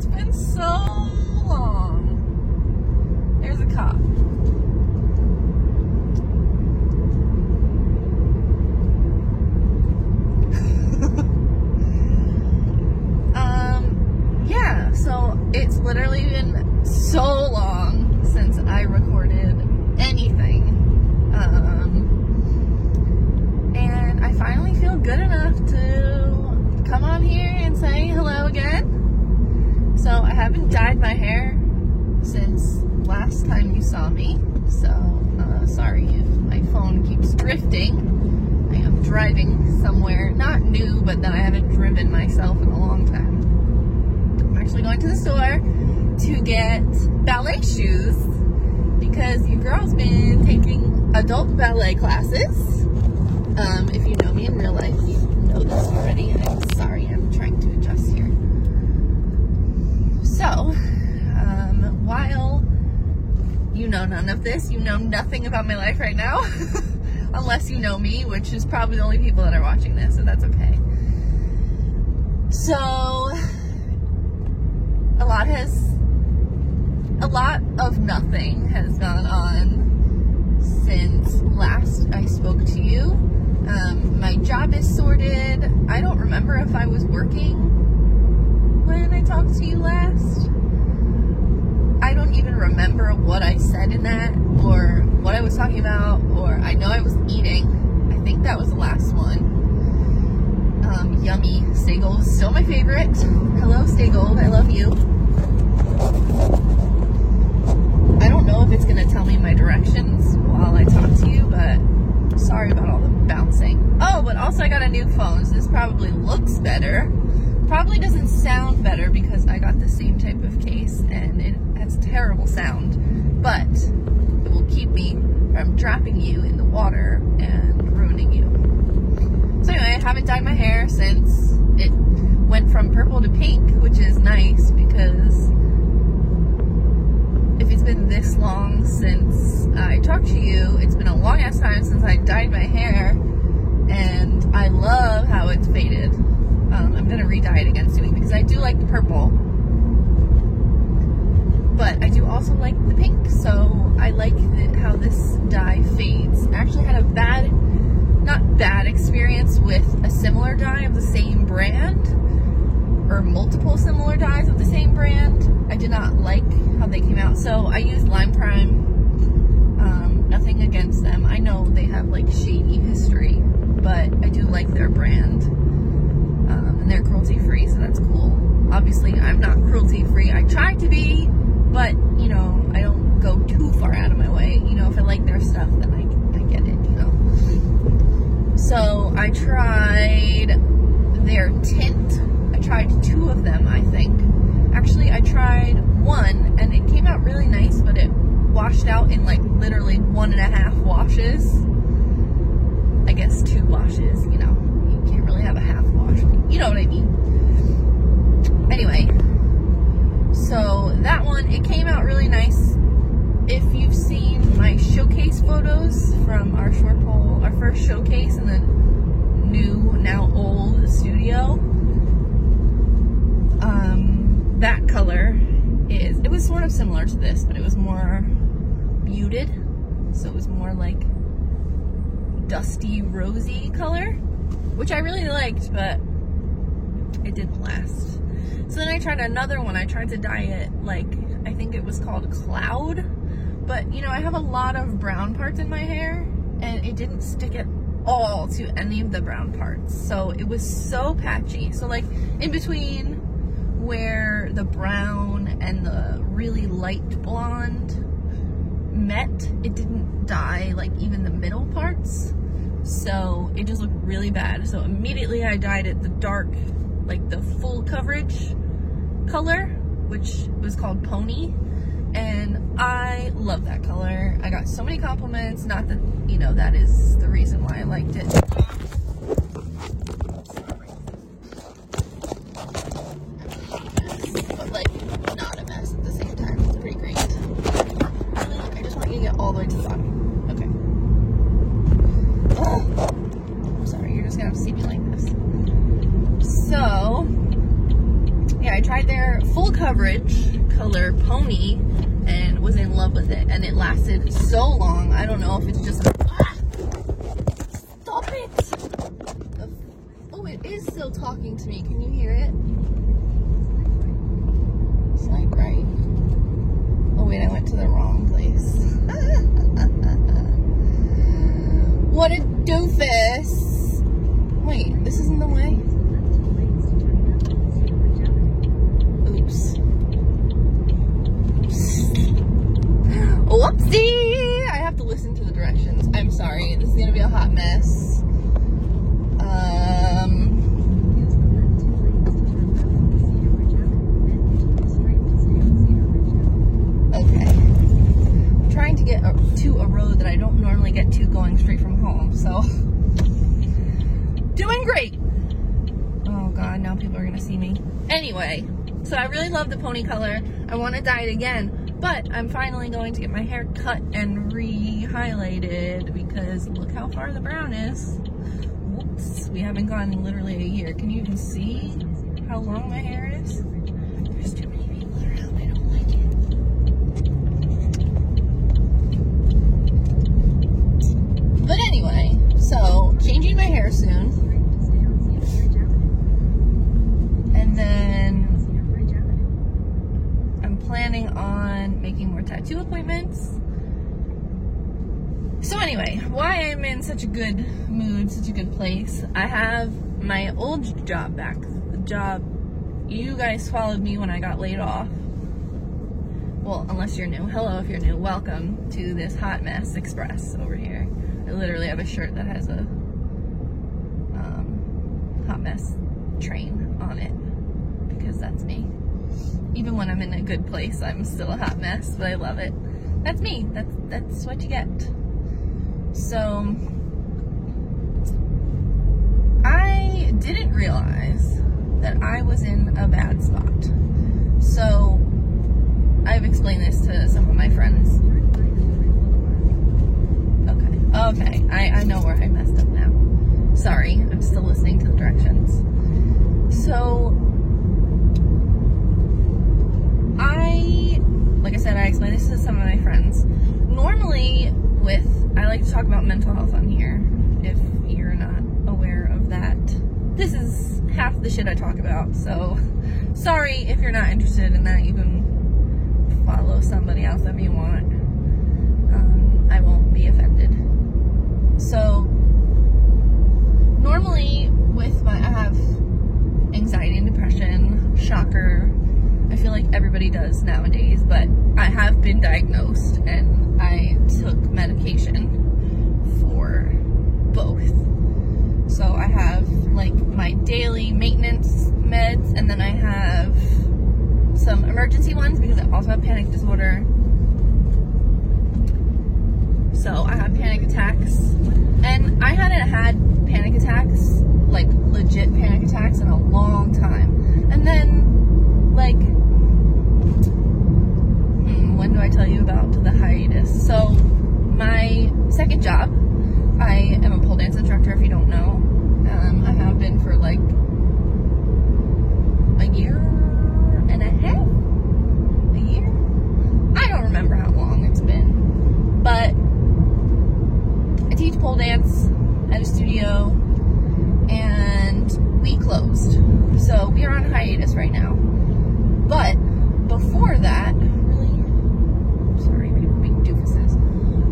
It's been so long. There's a cop. Yeah, so it's literally been so long since I recorded anything. And I finally feel good enough to come on here and say hello again. So I haven't dyed my hair since last time you saw me. So sorry if my phone keeps drifting. I am driving somewhere, not new, but that I haven't driven myself in a long time. I'm actually going to the store to get ballet shoes because your girl's been taking adult ballet classes. If you know me in real life, you know this already. I'm sorry, I'm trying to adjust here. So, while you know none of this, you know nothing about my life right now, unless you know me, which is probably the only people that are watching this, so that's okay. So, a lot of nothing has gone on since last I spoke to you. My job is sorted. I don't remember if I was working when I talked to you last. I don't even remember what I said in that, or what I was talking about, or I know I was eating. I think that was the last one. Yummy. Stay Gold is still my favorite. Hello, Stay Gold. I love you. I don't know if it's going to tell me my directions while I talk to you, but sorry about all the bouncing. Oh, but also I got a new phone, so this probably looks better. Probably doesn't sound better because I got the same type of case and it has terrible sound, but it will keep me from dropping you in the water and ruining you. So anyway, I haven't dyed my hair since it went from purple to pink, which is nice because if it's been this long since I talked to you, it's been a long ass time since I dyed my hair, and I love how it's faded. I'm gonna re-dye it again soon because I do like the purple, but I do also like the pink, so I like how this dye fades. I actually had a not bad experience with a similar dye of the same brand, or multiple similar dyes of the same brand. I did not like how they came out, so I used Lime Prime. Nothing against them. I know they have like shady history, but I do like their brand. And they're cruelty free, so that's cool. Obviously, I'm not cruelty free. I try to be, but you know, I don't go too far out of my way. You know, if I like their stuff, then I get it, you know. So I tried their tint. I tried 2 of them, I think. Actually, I tried one, and it came out really nice, but it washed out in like literally 1.5 washes. I guess 2 washes, you know. You can't really have a half wash. You know what I mean. Anyway, so that one, it came out really nice. If you've seen my showcase photos from our first showcase in the new, now old studio, that color it was sort of similar to this, but it was more muted, so it was more like dusty, rosy color, which I really liked, but it didn't last. So then I tried another one. I tried to dye it like, I think it was called Cloud, but you know, I have a lot of brown parts in my hair, and it didn't stick at all to any of the brown parts, so it was so patchy. So like in between where the brown and the really light blonde met, it didn't dye like even the middle parts, so it just looked really bad. So immediately I dyed it the dark, like the full coverage color, which was called Pony, and I love that color. I got so many compliments. Not that, you know, that is the reason why I liked it. But like, not a mess at the same time. It's pretty great. Really, I just want you to get all the way to the bottom. Okay. Oh, I'm sorry, you're just gonna have to see me like this. So, yeah, I tried their full coverage color pony and was in love with it, and it lasted so long. I don't know if it's just stop it. Oh, it is still talking to me. Can you hear it? Swipe right. Oh wait, I went to the wrong place. What a doofus. Wait, this isn't the way? Oops. Whoopsie! I have to listen to the directions. I'm sorry. This is gonna be a hot mess. Okay. I'm trying to get to a road that I don't normally get to going straight from home, so doing great. Oh god, now people are gonna see me. Anyway, so I really love the pony color. I want to dye it again, but I'm finally going to get my hair cut and re-highlighted because look how far the brown is. Whoops, we haven't gone in literally a year. Can you even see how long my hair is? There's too many people around, I don't like it. But anyway, so changing my hair soon. And then I'm planning on making more tattoo appointments. So anyway, why I'm in such a good mood, such a good place, I have my old job back. The job, you guys followed me when I got laid off. Well, unless you're new. Hello if you're new. Welcome to this Hot Mess Express over here. I literally have a shirt that has a hot mess train on it because that's me. Even when I'm in a good place, I'm still a hot mess, but I love it. That's me. That's what you get. So I didn't realize that I was in a bad spot. So I've explained this to some of my friends. Okay, I know where I messed up now. Sorry, I'm still listening to the directions. So like I said, I explained this to some of my friends. Normally I like to talk about mental health on here, if you're not aware of that. This is half the shit I talk about, so sorry if you're not interested in that. You can follow somebody else if you want. I won't be offended. So normally I have anxiety and depression, shocker. I feel like everybody does nowadays, but I have been diagnosed and I took medication for both. So I have like my daily maintenance meds, and then I have some emergency ones because I also have panic disorder. So I have panic attacks, and I hadn't had panic attacks, like legit panic attacks, in a long time. And then like, when do I tell you about the hiatus? So my second job, I am a pole dance instructor, if you don't know. I have been for like a year and a half? A year? I don't remember how long it's been. But I teach pole dance at a studio, and we closed. So we are on hiatus right now. But before that,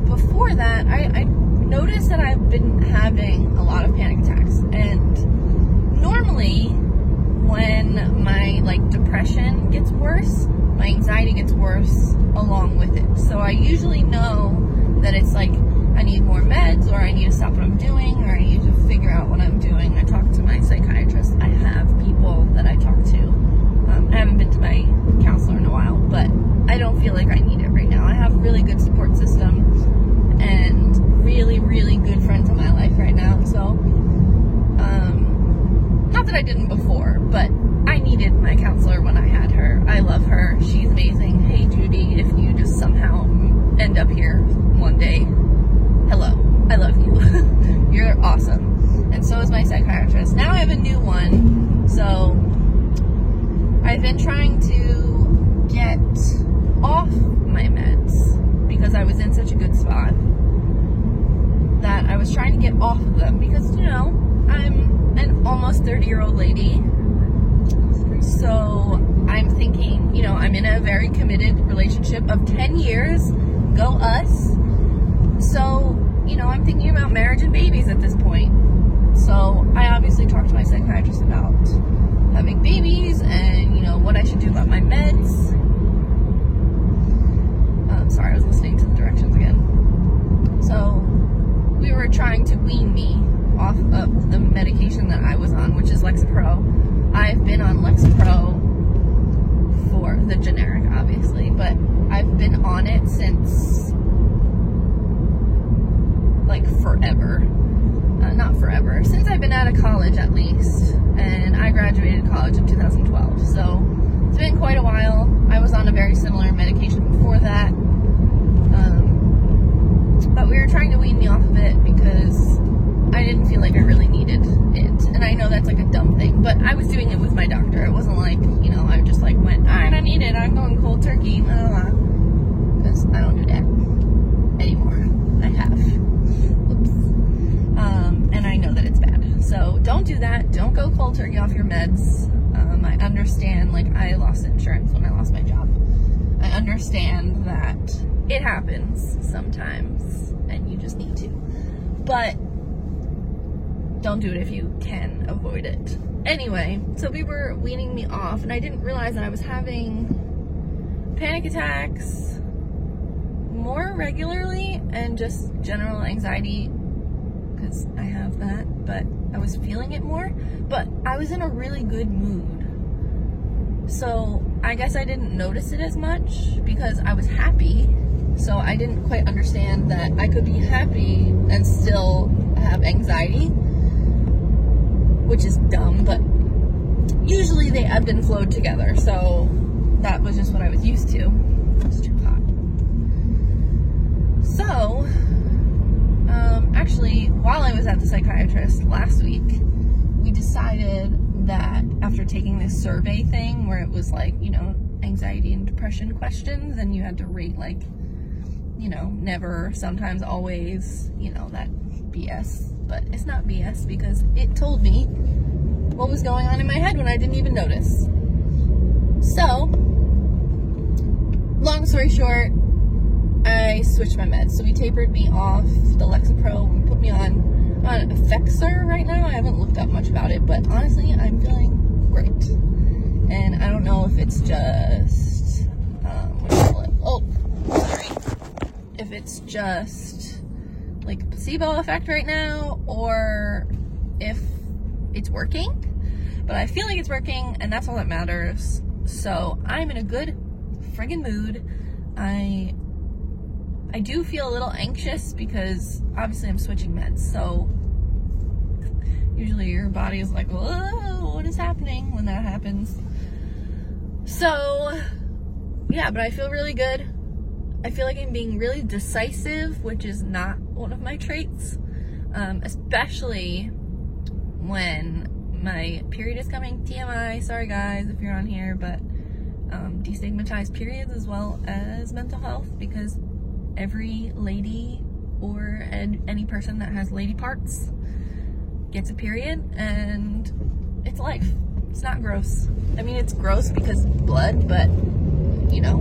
before that, I noticed that I've been having a lot of panic attacks, and normally when my like depression gets worse, my anxiety gets worse along with it. So I usually know that it's like I need more meds, or I need to stop what I'm doing, or I need to figure out what I'm doing. I talk to my psychiatrist. I have people that I talk to. I haven't been to my counselor in a while, but I don't feel like I need it right now. I have a really good support system and really, really good friends in my life right now. So, not that I didn't before, but I needed my counselor when I had her. I love her. She's amazing. Hey, Judy, if you just somehow end up here one day, hello. I love you. You're awesome. And so is my psychiatrist. Now I have a new one, so I've been trying to get off my meds because I was in such a good spot that I was trying to get off of them because, you know, I'm an almost 30-year-old lady. So I'm thinking, you know, I'm in a very committed relationship of 10 years. Go us. So, you know, I'm thinking about marriage and babies at this point. So I obviously talked to my psychiatrist about having babies and, you know, what I should do about my meds. Sorry, I was listening to the directions again. So we were trying to wean me off of the medication that I was on, which is Lexapro. I've been on Lexapro for the generic, obviously, but I've been on it since like forever. Not forever, since I've been out of college at least, and I graduated college in 2012, so it's been quite a while. I was on a very similar medication before that, but we were trying to wean me off of it because I didn't feel like I really needed it, and I know that's like a dumb thing, but I was doing it with my doctor. It wasn't like, you know, I just like went, I don't need it, I'm going cold turkey, because I don't do that anymore. I have. And I know that it's bad. So don't do that. Don't go cold turkey off your meds. I understand, like, I lost insurance when I lost my job. I understand that it happens sometimes and you just need to. But don't do it if you can avoid it. Anyway, so we were weaning me off and I didn't realize that I was having panic attacks more regularly and just general anxiety, because I have that, but I was feeling it more, but I was in a really good mood. So I guess I didn't notice it as much because I was happy, so I didn't quite understand that I could be happy and still have anxiety, which is dumb, but usually they ebbed and flowed together, so that was just what I was used to. It's too hot. So, actually, while I was at the psychiatrist last week, we decided that after taking this survey thing where it was like, you know, anxiety and depression questions, and you had to rate like, you know, never, sometimes, always, you know, that BS. But it's not BS because it told me what was going on in my head when I didn't even notice. So, long story short, I switched my meds. So we tapered me off the Lexapro and put me on Effexor right now. I haven't looked up much about it, but honestly, I'm feeling great. And I don't know if it's just, what do you call it? Oh, sorry. If it's just like a placebo effect right now, or if it's working. But I feel like it's working, and that's all that matters. So I'm in a good friggin' mood. I do feel a little anxious because obviously I'm switching meds, so usually your body is like, whoa, what is happening when that happens? So, yeah, but I feel really good. I feel like I'm being really decisive, which is not one of my traits, especially when my period is coming. TMI, sorry guys if you're on here, but destigmatize periods as well as mental health, because every lady or any person that has lady parts gets a period, and it's life. It's not gross. I mean, it's gross because blood, but, you know,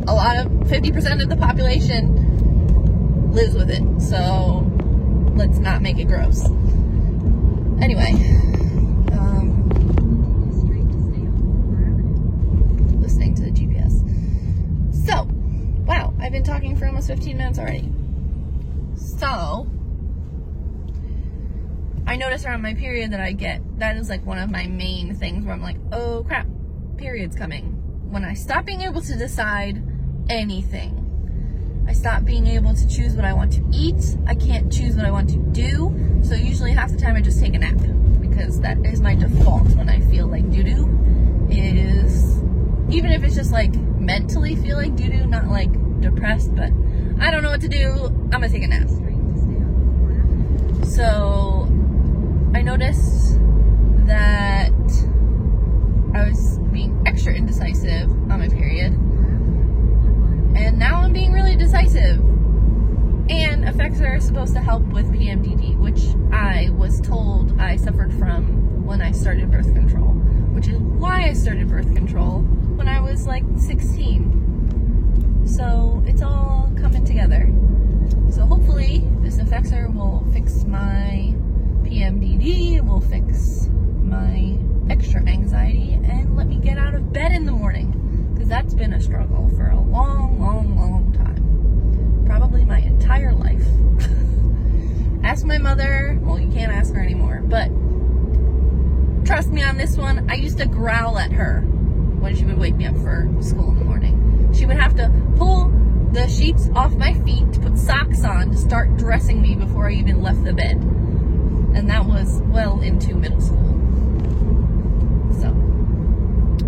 a lot of 50% of the population lives with it, so let's not make it gross. Anyway, listening to the GPS. So, wow, I've been talking for almost 15 minutes already. So, I notice around my period that is like one of my main things where I'm like, oh crap, period's coming. When I stop being able to decide anything, I stop being able to choose what I want to eat, I can't choose what I want to do, so usually half the time I just take a nap, because that is my default when I feel like doo-doo, is, even if it's just like mentally feel like doo-doo, not like depressed, but I don't know what to do, I'm gonna take a nap. So I noticed that I was being are supposed to help with PMDD, which I was told I suffered from when I started birth control, which is why I started birth control when I was like 16. So it's all coming together. So hopefully this Effexor will fix my PMDD, will fix my extra anxiety, and let me get out of bed in the morning, because that's been a struggle for a long, long, long time. Probably my entire life. Ask my mother. Well, you can't ask her anymore, but trust me on this one, I used to growl at her when she would wake me up for school in the morning. She would have to pull the sheets off my feet to put socks on to start dressing me before I even left the bed. And that was well into middle school. So,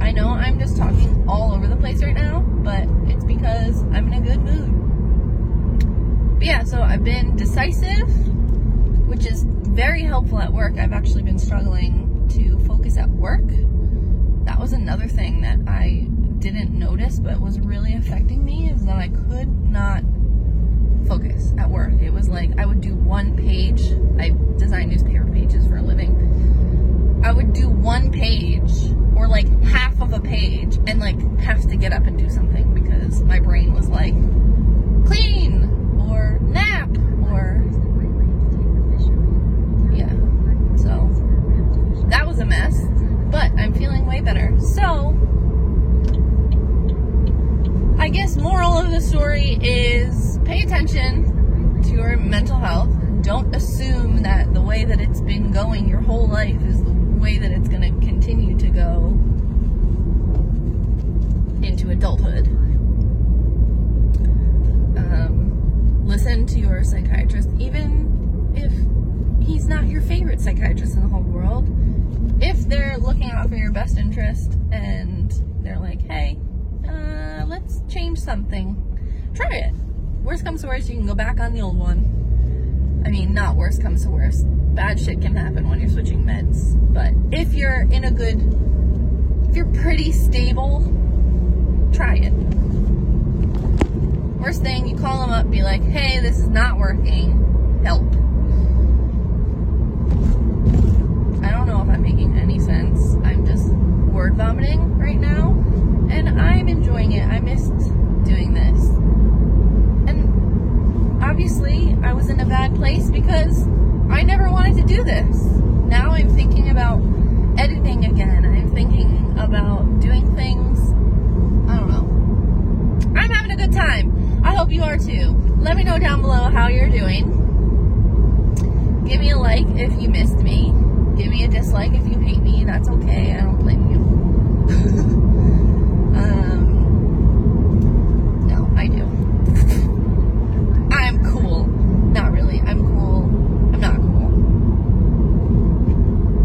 I know I'm just talking all over the place right now, but it's because I'm in a good mood. But yeah, so I've been decisive, which is very helpful at work. I've actually been struggling to focus at work. That was another thing that I didn't notice but was really affecting me, is that I could not focus at work. It was like I would do one page. I design newspaper pages for a living. I would do one page or like half of a page and like have to get up and do something because my brain was like clean or nap or yeah. So that was a mess, but I'm feeling way better. So I guess moral of the story is pay attention to your mental health. Don't assume that the way that it's been going your whole life is the way that it's going to continue to go into adulthood. Listen to your psychiatrist, even if he's not your favorite psychiatrist in the whole world. If they're looking out for your best interest and they're like, hey, let's change something, try it. Worst comes to worst, you can go back on the old one. I mean, not worst comes to worst. Bad shit can happen when you're switching meds. But if you're in a good, if you're pretty stable, try it. Worst thing, you call them up, be like, hey, this is not working, help. I don't know if I'm making any sense. I'm just word vomiting right now, and I'm enjoying it. I missed doing this. And obviously, I was in a bad place because I never wanted to do this. Now I'm thinking about editing again. I'm thinking about doing things. I don't know. I'm having a good time. I hope you are too. Let me know down below how you're doing. Give me a like if you missed me. Give me a dislike if you hate me. That's okay. I don't blame you. No, I do. I'm cool. Not really. I'm cool. I'm not cool.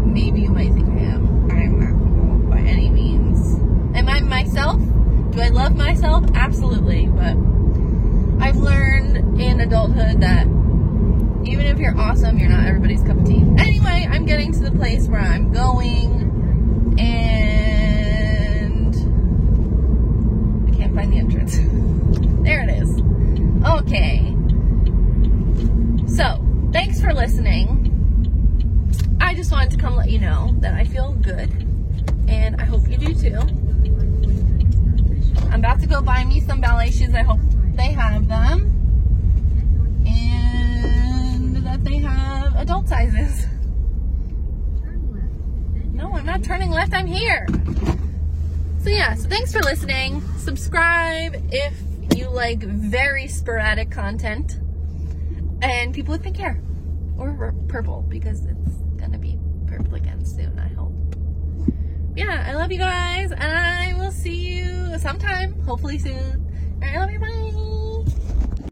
Maybe you might think I am. I'm not cool by any means. Am I myself? Do I love myself? Absolutely. But I've learned in adulthood that even if you're awesome, you're not everybody's cup of tea. Anyway, I'm getting to the place where I'm going, and I can't find the entrance. There it is. Okay. So, thanks for listening. I just wanted to come let you know that I feel good, and I hope you do too. I'm about to go buy me some ballet shoes. I hope they have them. That they have adult sizes. No, I'm not turning left, I'm here. So yeah, so thanks for listening. Subscribe if you like very sporadic content. And people with pink hair. Or purple, because it's gonna be purple again soon, I hope. Yeah, I love you guys, and I will see you sometime, hopefully soon. Alright, I love you, bye.